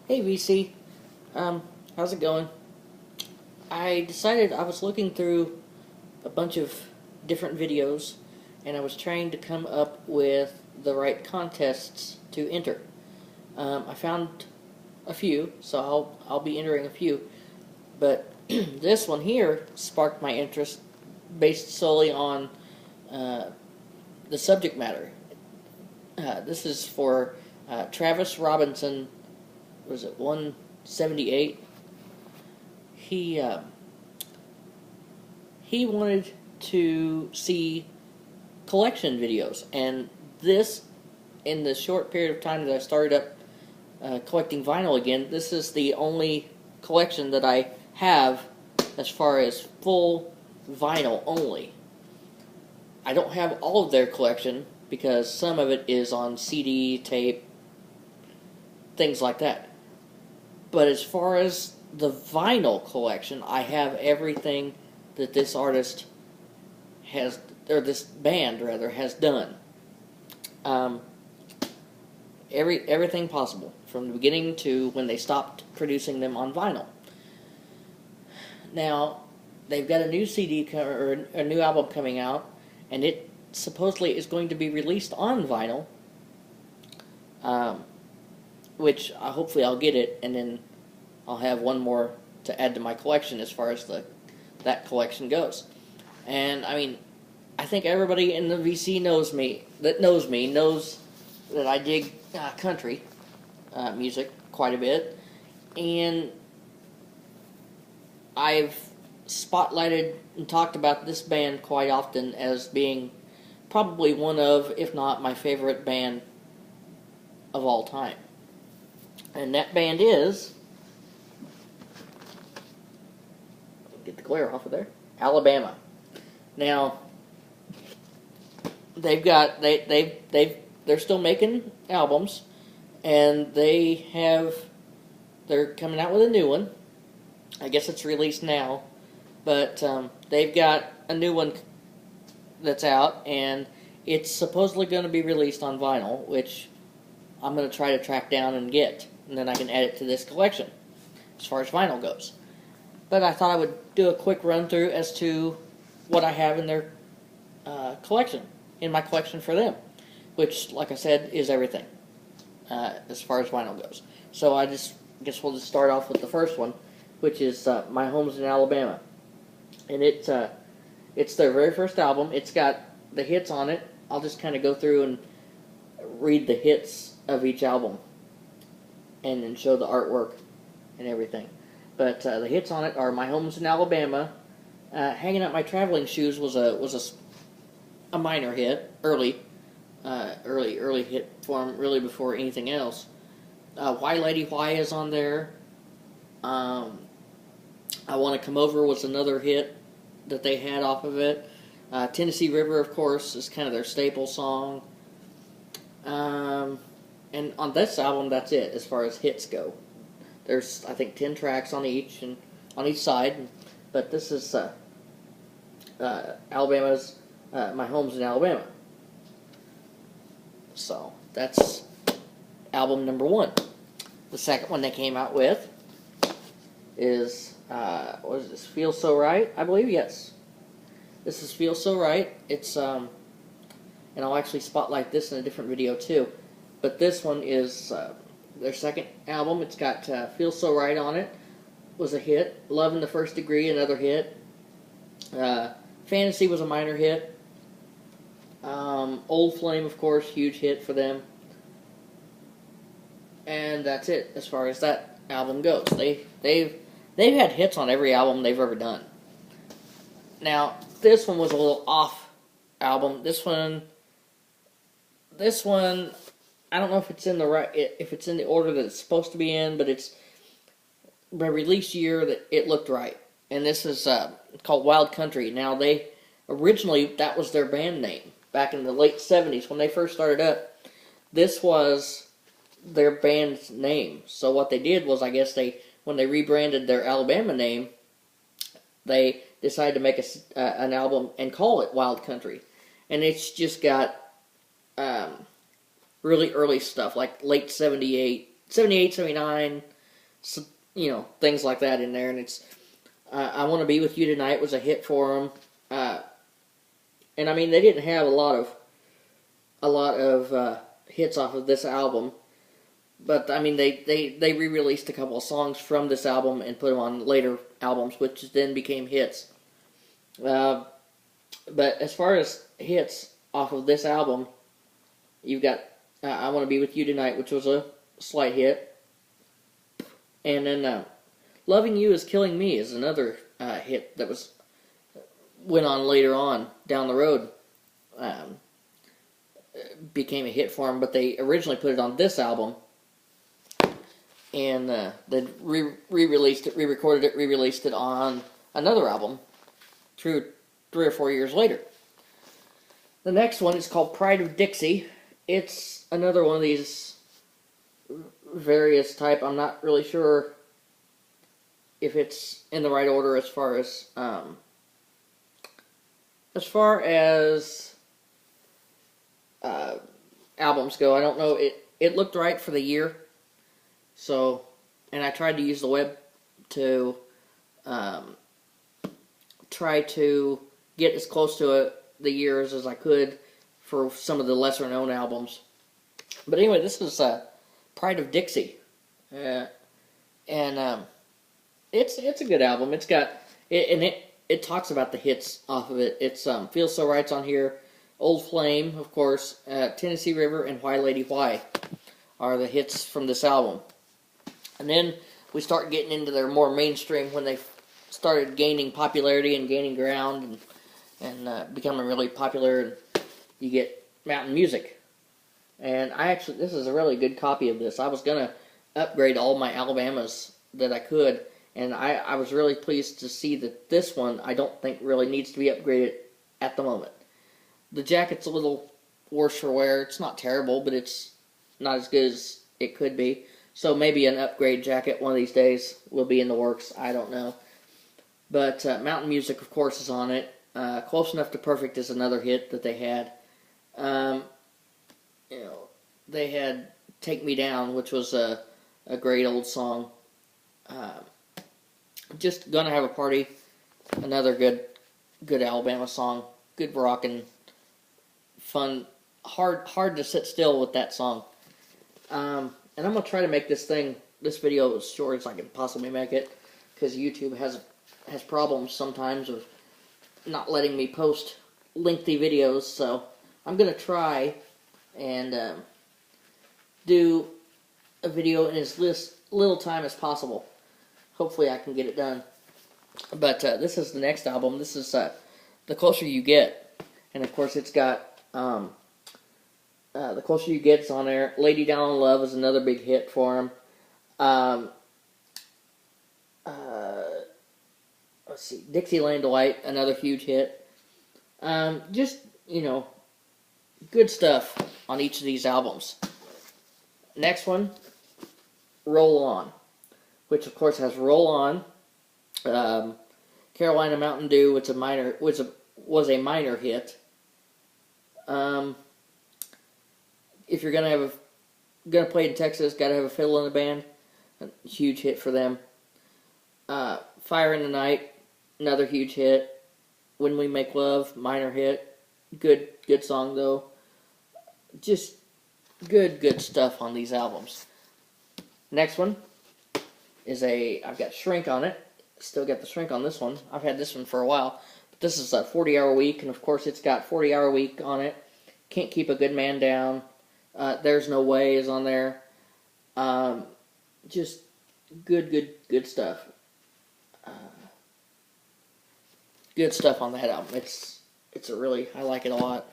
Hey VC, how's it going? I decided I was looking through a bunch of different videos and I was trying to come up with the right contests to enter. I found a few, so I'll be entering a few, but this one here sparked my interest based solely on uh, the subject matter. This is for Travis Robinson, was it 178? He uh, he wanted to see collection videos, and this, in the short period of time that I started up collecting vinyl again, this is the only collection that I have as far as full vinyl only. I don't have all of their collection because some of it is on CD, tape, things like that. But as far as the vinyl collection, I have everything that this artist has, or this band rather, has done. Um, everything possible from the beginning to when they stopped producing them on vinyl. Now they've got a new CD or a new album coming out, and it supposedly is going to be released on vinyl. Which hopefully I'll get it, and then I'll have one more to add to my collection as far as that collection goes. And I mean, I think everybody in the VC knows that I dig country music quite a bit, and I've spotlighted and talked about this band quite often as being probably one of, if not my favorite band of all time. And that band is, get the glare off of there, Alabama. Now, they're still making albums, and they're coming out with a new one. I guess it's released now, but they've got a new one that's out, and it's supposedly going to be released on vinyl, which I'm going to try to track down and get, and then I can add it to this collection as far as vinyl goes. But I thought I would do a quick run through as to what I have in their collection, in my collection for them, which, like I said, is everything as far as vinyl goes. So I guess we'll just start off with the first one, which is My Home's in Alabama, and it's their very first album. It's got the hits on it. I'll just kind of go through and read the hits of each album, and then show the artwork and everything. But the hits on it are My Home's in Alabama, Hanging Up My Traveling Shoes was a minor hit, early hit for them, really before anything else. Why Lady Why is on there. I Want to Come Over was another hit that they had off of it. Tennessee River, of course, is kind of their staple song. And on this album, that's it as far as hits go. There's, I think, 10 tracks on each side, but this is Alabama's My Home's in Alabama. So that's album number one. The second one they came out with is what is this? Feel So Right, I believe. Yes, this is Feel So Right. It's and I'll actually spotlight this in a different video too. But this one is their second album. It's got Feel So Right on it. Was a hit. Love in the First Degree, another hit. Fantasy was a minor hit. Old Flame, of course, huge hit for them. And that's it as far as that album goes. They've had hits on every album they've ever done. Now, this one was a little off album. This one, I don't know if it's in the order that it's supposed to be in, but it's by release year that it looked right. And this is called Wild Country. Now, originally that was their band name back in the late 70s when they first started up. This was their band's name. So what they did was, I guess when they rebranded their Alabama name, they decided to make an album and call it Wild Country. And it's just got really early stuff, like late 78, 79, so, things like that in there. And it's I Want to Be With You Tonight was a hit for them. And I mean, they didn't have a lot of hits off of this album, but I mean, they re-released a couple of songs from this album and put them on later albums, which then became hits. But as far as hits off of this album, you've got I Want to Be With You Tonight, which was a slight hit. And then Loving You Is Killing Me is another hit that went on later on down the road. Became a hit for him, but they originally put it on this album. And then re-released it, re-recorded it, re-released it on another album 3 or 4 years later. The next one is called Pride of Dixie. It's another one of these various type. I'm not really sure if it's in the right order as far as albums go. I don't know. It looked right for the year. So, and I tried to use the web to try to get as close to the years as I could for some of the lesser known albums. But anyway, this is Pride of Dixie, and it's a good album. It's got it talks about the hits off of it. It's Feels So Right's on here, Old Flame, of course, Tennessee River, and Why Lady Why are the hits from this album. And then we start getting into their more mainstream when they started gaining popularity and gaining ground and becoming really popular. And you get Mountain Music. And this is a really good copy of this. I was going to upgrade all my Alabamas that I could, and I was really pleased to see that this one I don't think really needs to be upgraded at the moment. The jacket's a little worse for wear. It's not terrible, but it's not as good as it could be. So maybe an upgrade jacket one of these days will be in the works. I don't know. But Mountain Music, of course, is on it. Close Enough to Perfect is another hit that they had. They had Take Me Down, which was a great old song. Just Gonna Have a Party, another good Alabama song. Good rockin', fun, hard to sit still with that song. And I'm going to try to make this video as short as I can possibly make it, because YouTube has problems sometimes of not letting me post lengthy videos, so I'm going to try and do a video in as little time as possible. Hopefully I can get it done. But this is the next album. This is The Closer You Get. And of course it's got The Closer You Get's on there. Lady Down in Love is another big hit for him. Let's see, Dixieland Delight, another huge hit. Just, good stuff on each of these albums. Next one, Roll On, which of course has Roll On, Carolina Mountain Dew, which was a minor hit. If you're gonna play in Texas, gotta have a fiddle in the band. A huge hit for them. Fire in the Night, another huge hit. When We Make Love, minor hit. Good song though. Just good stuff on these albums. Next one is I've got Shrink on it. Still got the Shrink on this one. I've had this one for a while. But this is a 40-hour week, and of course it's got 40-hour week on it. Can't Keep a Good Man Down. There's No Way is on there. Just good stuff. Good stuff on that album. I like it a lot.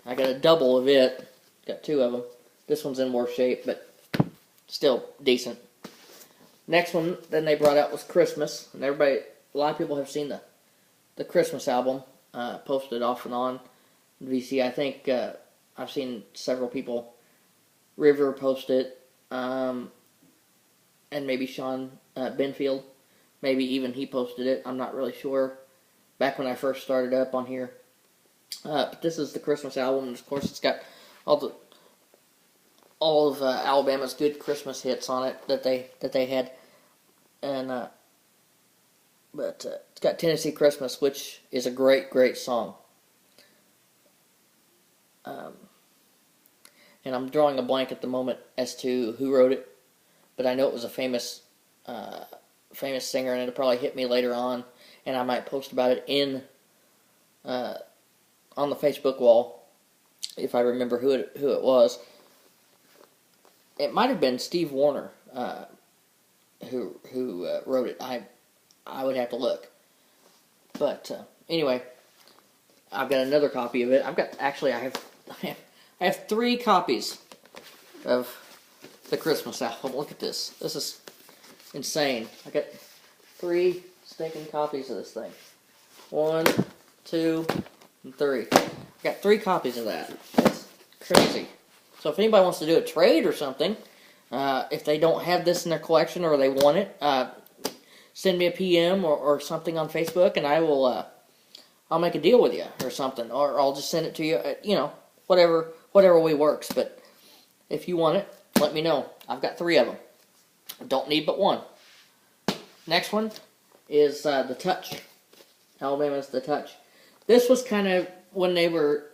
I got a double of it. Got 2 of them. This one's in worse shape, but still decent. Next one then they brought out was Christmas, and a lot of people have seen the Christmas album posted off and on VC. I think I've seen several people. River post it, and maybe Sean Benfield, maybe even he posted it. I'm not really sure. Back when I first started up on here. But this is the Christmas album, and of course it's got all all of Alabama's good Christmas hits on it that they had, and but it's got Tennessee Christmas, which is a great song. And I'm drawing a blank at the moment as to who wrote it, but I know it was a famous singer, and it'll probably hit me later on, and I might post about it on the Facebook wall if I remember who it was. It might have been Steve Warner who wrote it. I would have to look, but anyway, I've got another copy of it. I have 3 copies of the Christmas album. Look at this. This is insane. I got 3 stinking copies of this thing. 1, 2, and 3. I got 3 copies of that. That's crazy. So if anybody wants to do a trade or something, if they don't have this in their collection or they want it, send me a PM or something on Facebook, and I'll make a deal with you or something, or I'll just send it to you. Whatever way works. But if you want it, let me know. I've got 3 of them. I don't need but 1. Next one is The Touch. Alabama's The Touch. This was kind of when they were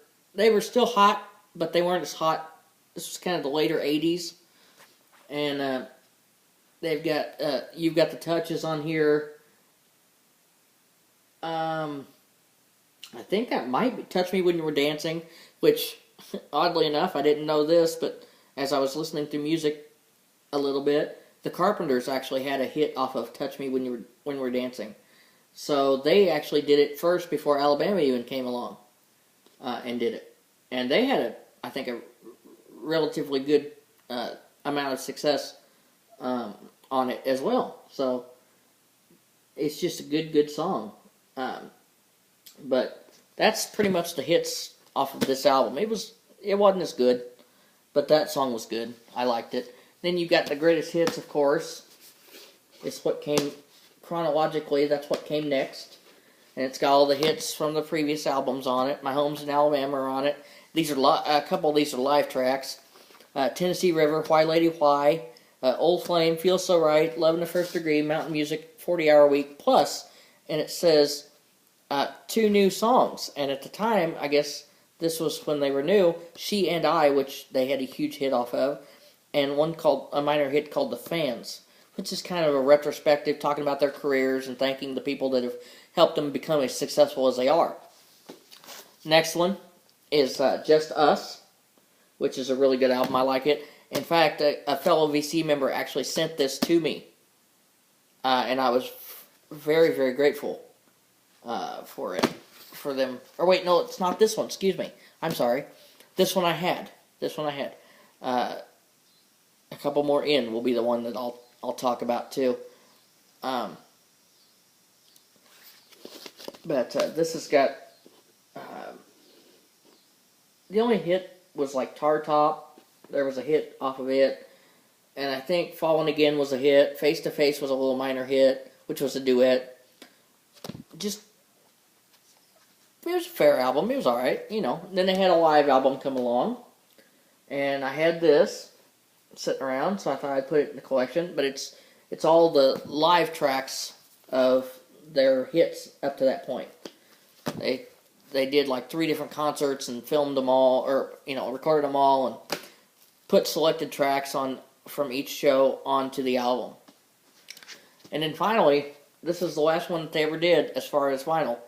still hot, but they weren't as hot. This was kind of the later 80s. And they've got You've Got the Touches on here. I think that might be Touch Me When You Were Dancing, which, oddly enough, I didn't know this, but as I was listening through music a little bit, the Carpenters actually had a hit off of Touch Me When You Were Dancing. So they actually did it first before Alabama even came along and did it. And they had, I think, a relatively good amount of success on it as well. So it's just a good song. But that's pretty much the hits off of this album. It wasn't as good, but that song was good. I liked it. Then you got the greatest hits, of course. It's what came chronologically. That's what came next, and it's got all the hits from the previous albums on it. My Home's in Alabama are on it. These are a couple of these are live tracks. Tennessee River, Why Lady Why, Old Flame, Feel So Right, Love in the First Degree, Mountain Music, 40-Hour Week, plus, and it says 2 new songs. And at the time, I guess this was when they were new, She and I, which they had a huge hit off of, and one called a minor hit called The Fans, which is kind of a retrospective, talking about their careers and thanking the people that have helped them become as successful as they are. Next one is Just Us, which is a really good album. I like it. In fact, a fellow VC member actually sent this to me, and I was very, very grateful for them. Or wait, no, it's not this one. Excuse me. I'm sorry. This one I had. A couple more in will be the one that I'll talk about too. But this has got the only hit was like Tar Top. There was a hit off of it, and I think Fallen Again was a hit. Face to Face was a little minor hit, which was a duet. Just it was a fair album. It was alright, Then they had a live album come along, and I had this sitting around, so I thought I'd put it in the collection. But it's all the live tracks of their hits up to that point. They did like 3 different concerts and filmed them all, or recorded them all, and put selected tracks from each show onto the album. And then finally, this is the last one that they ever did as far as vinyl.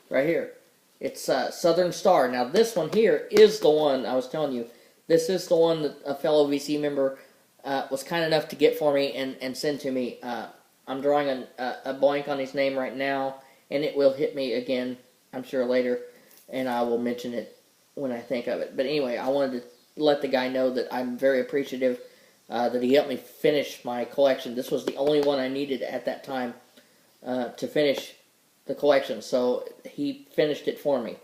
Right here. It's Southern Star. Now this one here is the one I was telling you. This is the one that a fellow VC member was kind enough to get for me and send to me. I'm drawing a blank on his name right now, and it will hit me again, I'm sure, later, and I will mention it when I think of it. But anyway, I wanted to let the guy know that I'm very appreciative that he helped me finish my collection. This was the only one I needed at that time to finish the collection, so he finished it for me.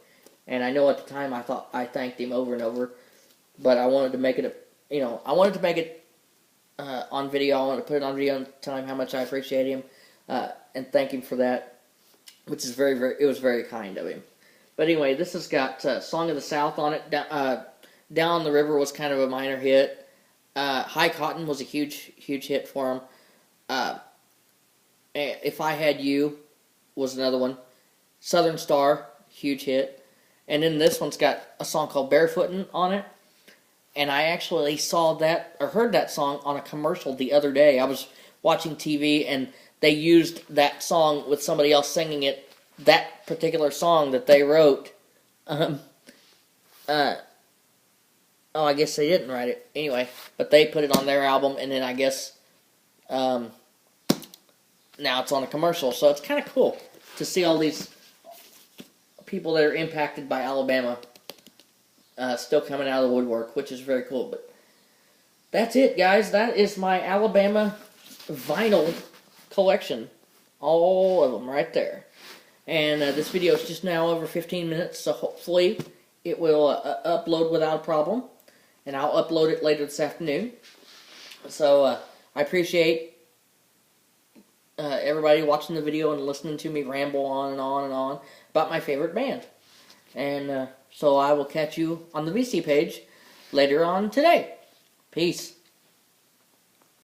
And I know at the time I thanked him over and over, but I wanted to make it on video. I wanted to put it on video and tell him how much I appreciate him and thank him for that, which is it was very kind of him. But anyway, this has got Song of the South on it. Down the River was kind of a minor hit. High Cotton was a huge hit for him. If I Had You was another one. Southern Star, huge hit. And then this one's got a song called Barefootin' on it. And I actually saw that, or heard that song on a commercial the other day. I was watching TV, and they used that song with somebody else singing it, that particular song that they wrote. I guess they didn't write it. Anyway, but they put it on their album, and then I guess now it's on a commercial. So it's kind of cool to see all these people that are impacted by Alabama still coming out of the woodwork, which is very cool. But that's it, guys. That is my Alabama vinyl collection. All of them right there. And this video is just now over 15 minutes, so hopefully it will upload without a problem. And I'll upload it later this afternoon. So I appreciate everybody watching the video and listening to me ramble on and on and on about my favorite band. And so I will catch you on the VC page later on today. Peace.